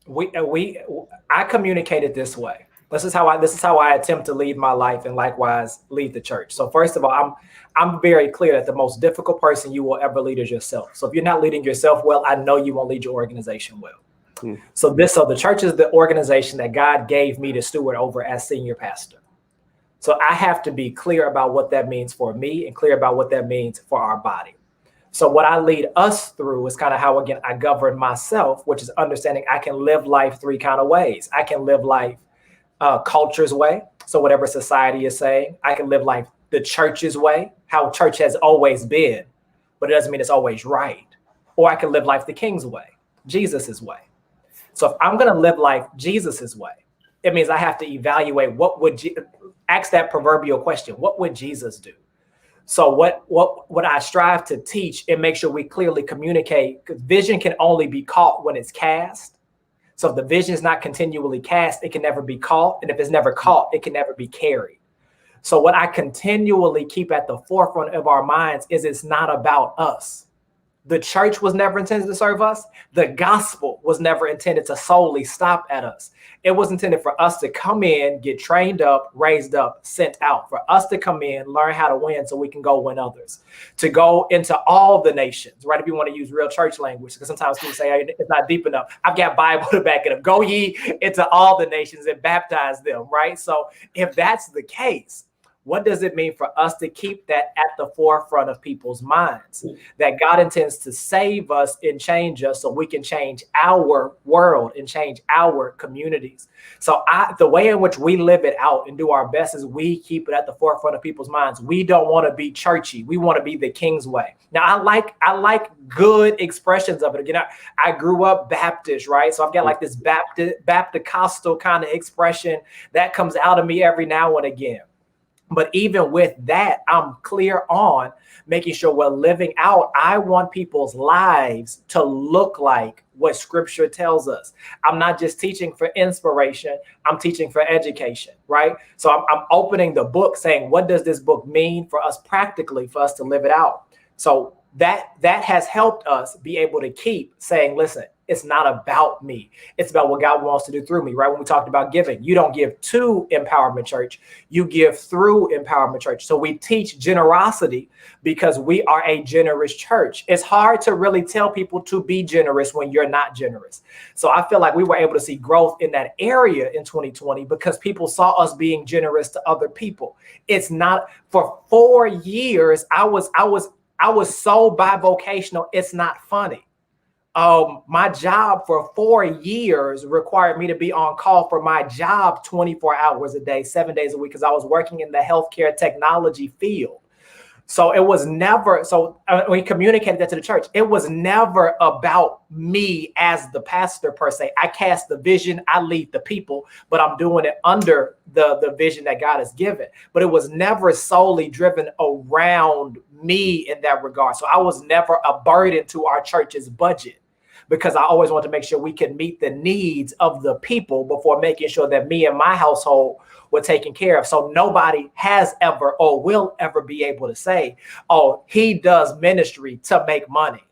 I communicate it this way. This is how I attempt to lead my life, and likewise lead the church. So first of all, I'm very clear that the most difficult person you will ever lead is yourself. So if you're not leading yourself well, I know you won't lead your organization well. So the church is the organization that God gave me to steward over as senior pastor. So I have to be clear about what that means for me, and clear about what that means for our body. So what I lead us through is kind of how, again, I govern myself, which is understanding I can live life three kind of ways. I can live life culture's way. So whatever society is saying, I can live life the church's way, how church has always been, but it doesn't mean it's always right. Or I can live life the King's way, Jesus's way. So if I'm going to live life Jesus's way, it means I have to evaluate ask that proverbial question: what would Jesus do? So what I strive to teach and make sure we clearly communicate, because vision can only be caught when it's cast. So if the vision is not continually cast, it can never be caught. And if it's never caught, it can never be carried. So what I continually keep at the forefront of our minds is, it's not about us. The church was never intended to serve us. The gospel was never intended to solely stop at us. It was intended for us to come in, get trained up, raised up, sent out, for us to come in, learn how to win so we can go win others, to go into all the nations, right? If you want to use real church language, because sometimes people say, hey, it's not deep enough. I've got Bible to back it up. Go ye into all the nations and baptize them, right? So if that's the case, what does it mean for us to keep that at the forefront of people's minds? That God intends to save us and change us so we can change our world and change our communities. So the way in which we live it out and do our best is we keep it at the forefront of people's minds. We don't want to be churchy. We want to be the King's way. Now, I like good expressions of it. Again, I grew up Baptist, right? So I've got like this Baptist-costal kind of expression that comes out of me every now and again. But even with that, I'm clear on making sure we're living out. I want people's lives to look like what scripture tells us. I'm not just teaching for inspiration. I'm teaching for education, right? So I'm opening the book saying, what does this book mean for us practically, for us to live it out? So that has helped us be able to keep saying, listen, it's not about me. It's about what God wants to do through me, right? When we talked about giving, you don't give to Empowerment Church, you give through Empowerment Church. So we teach generosity because we are a generous church. It's hard to really tell people to be generous when you're not generous. So I feel like we were able to see growth in that area in 2020 because people saw us being generous to other people. It's not, for 4 years, I was so bivocational, it's not funny. My job for 4 years required me to be on call for my job 24 hours a day, 7 days a week, because I was working in the healthcare technology field. So it was never, we communicated that to the church. It was never about me as the pastor per se. I cast the vision, I lead the people, but I'm doing it under the vision that God has given. But it was never solely driven around me in that regard. So I was never a burden to our church's budget, because I always want to make sure we can meet the needs of the people before making sure that me and my household were taken care of. So nobody has ever or will ever be able to say, oh, he does ministry to make money.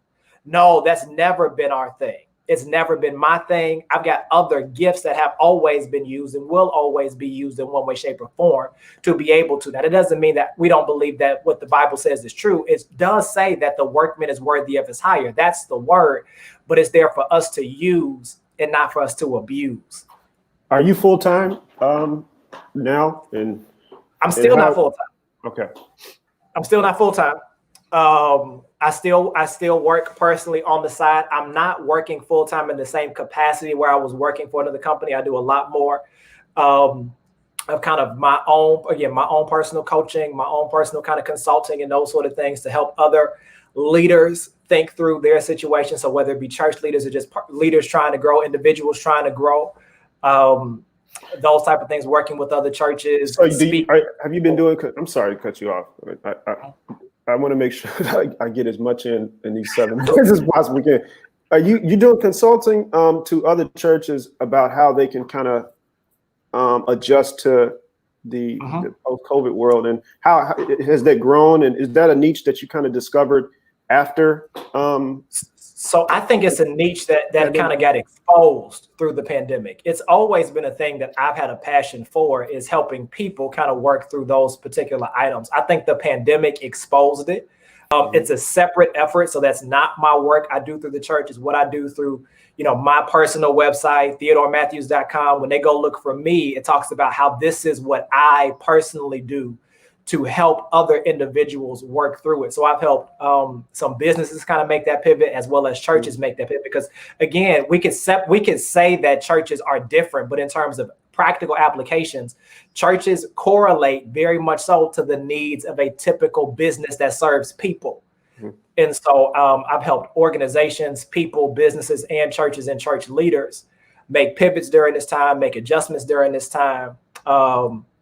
No, that's never been our thing. It's never been my thing. I've got other gifts that have always been used and will always be used in one way, shape, or form to be able to. That it doesn't mean that we don't believe that what the Bible says is true. It does say that the workman is worthy of his hire. That's the word, but it's there for us to use and not for us to abuse. Are you full-time now? And I'm still not full-time. Okay. I'm still not full-time. I still work personally on the side. I'm not working full-time in the same capacity where I was working for another company. I do a lot more of kind of my own personal coaching, my own personal kind of consulting and those sort of things to help other leaders think through their situation. So whether it be church leaders or just leaders trying to grow, individuals trying to grow, those type of things, working with other churches. So have you been doing, I'm sorry to cut you off. I want to make sure that I get as much in these 7 minutes as possible. Are you doing consulting to other churches about how they can kind of adjust to the post-COVID world, and how has that grown? And is that a niche that you kind of discovered after? So I think it's a niche that kind of got exposed through the pandemic. It's always been a thing that I've had a passion for, is helping people kind of work through those particular items. I think the pandemic exposed it. It's a separate effort. So that's not my work I do through the church. Is what I do through, my personal website, theodorematthews.com. When they go look for me, it talks about how this is what I personally do to help other individuals work through it. So I've helped some businesses kind of make that pivot, as well as churches make that pivot. Because again, we could say that churches are different, but in terms of practical applications, churches correlate very much so to the needs of a typical business that serves people. And so I've helped organizations, people, businesses, and churches and church leaders make pivots during this time, make adjustments during this time.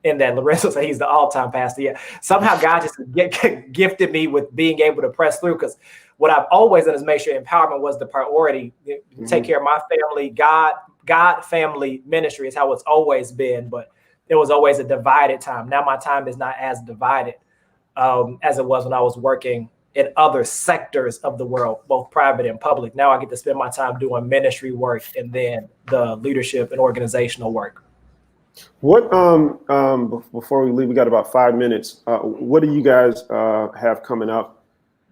And then Lorenzo said he's the all-time pastor. Yeah, somehow God just gifted me with being able to press through, because what I've always done is make sure empowerment was the priority. Take care of my family. God family ministry is how it's always been, but it was always a divided time. Now my time is not as divided as it was when I was working in other sectors of the world, both private and public. Now I get to spend my time doing ministry work and then the leadership and organizational work. What before we leave, we got about 5 minutes. What do you guys have coming up?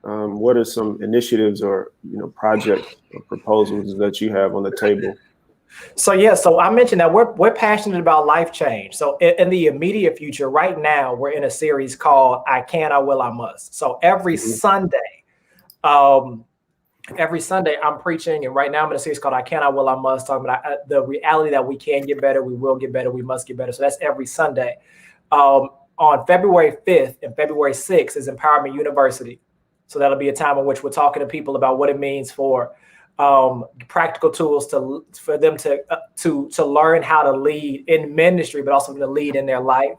What are some initiatives or projects or proposals that you have on the table? So I mentioned that we're passionate about life change. So in the immediate future, right now, we're in a series called I Can, I Will, I Must. So every Sunday, I'm preaching, and right now I'm in a series called I Can, I Will, I Must, talking about the reality that we can get better, we will get better, we must get better. So that's every Sunday. On February 5th and February 6th is Empowerment University. So that'll be a time in which we're talking to people about what it means for practical tools for them to learn how to lead in ministry, but also to lead in their life.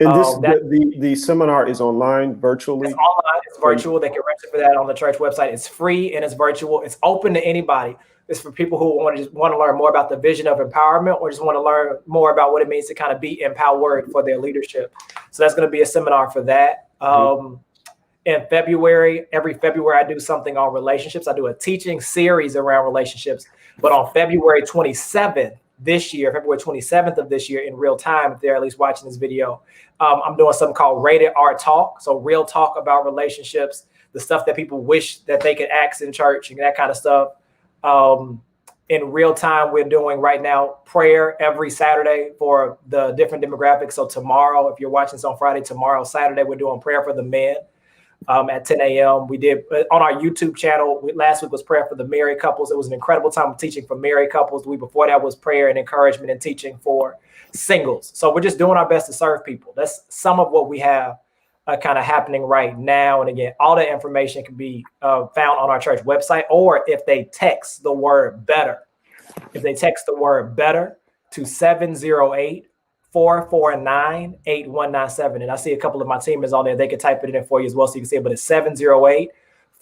And the seminar is online, virtually? It's online, it's virtual. They can register for that on the church website. It's free and it's virtual. It's open to anybody. It's for people who want to learn more about the vision of empowerment or just want to learn more about what it means to kind of be empowered for their leadership. So that's going to be a seminar for that. In February, every February, I do something on relationships. I do a teaching series around relationships. But on February 27th February 27th of this year, in real time, if they're at least watching this video, I'm doing something called Rated R Talk. So real talk about relationships, the stuff that people wish that they could ask in church and that kind of stuff. In real time, we're doing right now prayer every Saturday for the different demographics. So tomorrow, if you're watching this on Friday, tomorrow, Saturday, we're doing prayer for the men. At 10 a.m. We did on our YouTube channel. Last week was prayer for the married couples. It was an incredible time of teaching for married couples. The week before that was prayer and encouragement and teaching for singles. So we're just doing our best to serve people. That's some of what we have kind of happening right now. And again, all the information can be found on our church website, or if they text the word better. If they text the word better to 708-449-8197. And I see a couple of my teammates on there. They can type it in for you as well so you can see it. But it's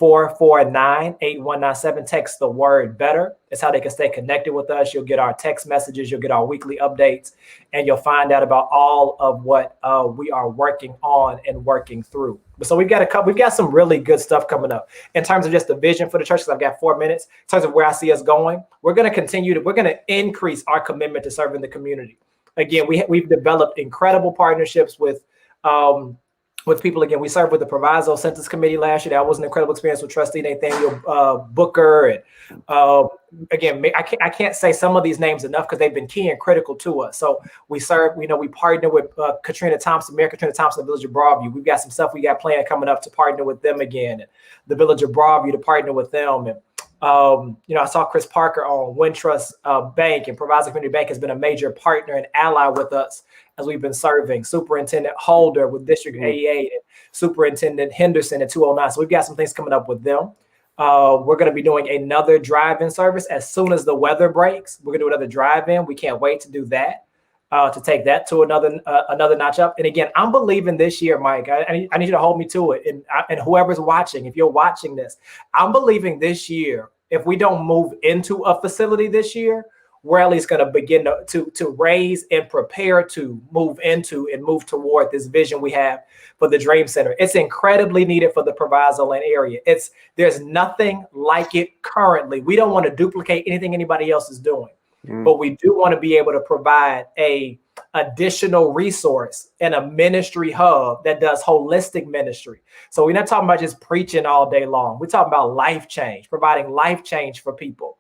708-449-8197. Text the word better. It's how they can stay connected with us. You'll get our text messages. You'll get our weekly updates. And you'll find out about all of what we are working on and working through. So we've got some really good stuff coming up in terms of just the vision for the church. Because I've got 4 minutes. In terms of where I see us going, we're going to increase our commitment to serving the community. Again, we've developed incredible partnerships with people. Again, we served with the Proviso Census Committee last year. That was an incredible experience with Trustee Nathaniel Booker. And again, I can't say some of these names enough because they've been key and critical to us. So we partner with Mayor Katrina Thompson, the Village of Broadview. We've got some stuff we got planned coming up to partner with them again. And the Village of Broadview to partner with them. And I saw Chris Parker on Wintrust Bank, and Proviso Community Bank has been a major partner and ally with us as we've been serving. Superintendent Holder with District 88 and Superintendent Henderson at 209. So we've got some things coming up with them. We're going to be doing another drive-in service as soon as the weather breaks. We're going to do another drive-in. We can't wait to do that, to take that to another notch up. And again, I'm believing this year, Mike, I need you to hold me to it. And whoever's watching, if you're watching this, I'm believing this year, if we don't move into a facility this year, we're at least going to begin to raise and prepare to move into and move toward this vision we have for the Dream Center. It's incredibly needed for the Proviso Land area. There's nothing like it currently. We don't want to duplicate anything anybody else is doing, but we do want to be able to provide a additional resource and a ministry hub that does holistic ministry. So we're not talking about just preaching all day long. We're talking about life change, providing life change for people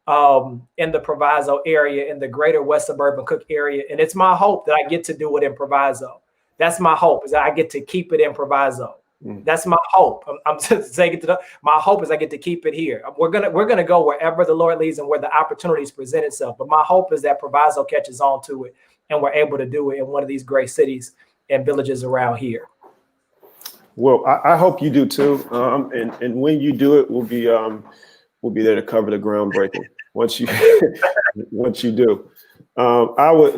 in the Proviso area, in the greater West Suburban Cook area. And it's my hope that I get to do it in Proviso. That's my hope, is that I get to keep it in Proviso. That's my hope. I'm just saying my hope is I get to keep it here. We're gonna go wherever the Lord leads and where the opportunities present itself. But my hope is that Proviso catches on to it and we're able to do it in one of these great cities and villages around here. Well, I hope you do too. And when you do it, we'll be there to cover the groundbreaking. Once you do,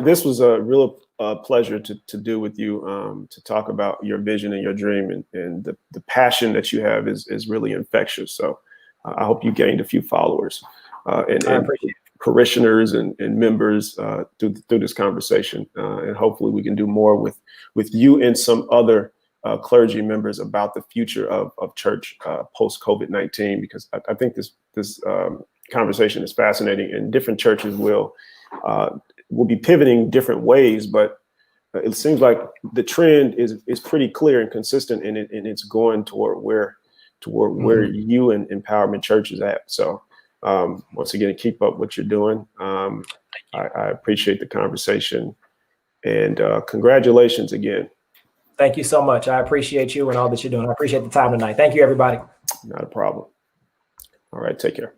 this was a real pleasure to do with you, to talk about your vision and your dream, and the passion that you have is really infectious. So I hope you gained a few followers and parishioners and members through this conversation, and hopefully we can do more with you and some other clergy members about the future of church post COVID-19, because I think this conversation is fascinating, and different churches will be pivoting different ways, but it seems like the trend is pretty clear and consistent, and it's going toward where you and Empowerment Church is at. So once again, keep up what you're doing. I appreciate the conversation, and congratulations again. Thank you so much. I appreciate you and all that you're doing. I appreciate the time tonight. Thank you, everybody. Not a problem. All right, take care.